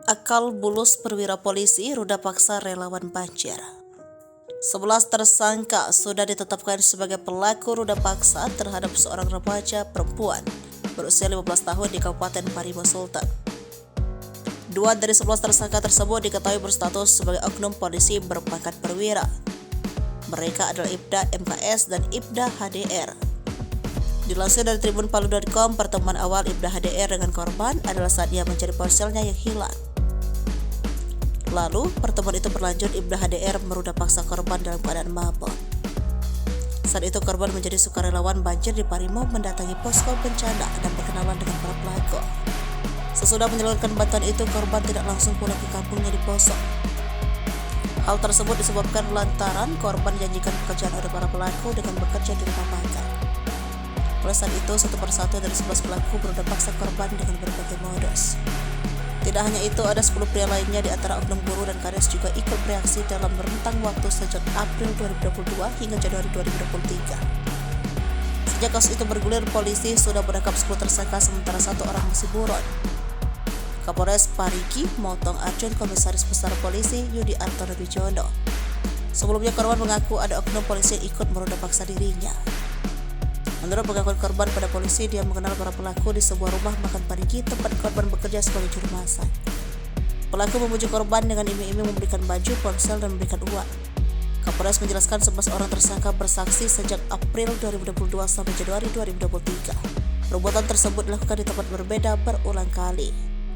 Akal bulus perwira polisi, ruda paksa relawan banjir. 11 tersangka sudah ditetapkan sebagai pelaku ruda paksa terhadap seorang remaja perempuan berusia 15 tahun di Kabupaten Parimo Sultan. 2 dari 11 tersangka tersebut diketahui berstatus sebagai oknum polisi berpangkat perwira. Mereka adalah Ibda MKS dan Ibda HDR. Dilansir dari tribunpalu.com, pertemuan awal Ibda HDR dengan korban adalah saat ia mencari ponselnya yang hilang. Lalu, pertemuan itu berlanjut, Ibda HDR meruda paksa korban dalam keadaan mabuk. Saat itu korban menjadi sukarelawan banjir di Parimo mendatangi posko bencana dan berkenalan dengan para pelaku. Sesudah menyalurkan bantuan itu, korban tidak langsung pulang ke kampungnya di Poso. Hal tersebut disebabkan lantaran korban dijanjikan pekerjaan oleh para pelaku dengan bekerja di rumah makan. Oleh saat itu, satu persatu dari 11 pelaku beruda paksa korban dengan berbagai modus. Tidak hanya itu, ada 10 pria lainnya di antara oknum guru dan kades juga ikut bereaksi dalam rentang waktu sejak April 2022 hingga Januari 2023. Sejak kasus itu bergulir, polisi sudah menangkap 10 tersangka sementara 1 orang masih buron. Kapolres Parigi Motong Arjun Komisaris Besar Polisi Yudi Antono Wijono. Sebelumnya korban mengaku ada oknum polisi yang ikut meruda paksa dirinya. Menurut pengakuan korban pada polisi, dia mengenal para pelaku di sebuah rumah makan Parigi tempat korban bekerja sebagai juru masak. Pelaku membujuk korban dengan iming-iming memberikan baju, ponsel, dan memberikan uang. Kapolres menjelaskan 11 orang tersangka bersaksi sejak April 2022 sampai Januari 2023. Perbuatan tersebut dilakukan di tempat berbeda berulang kali.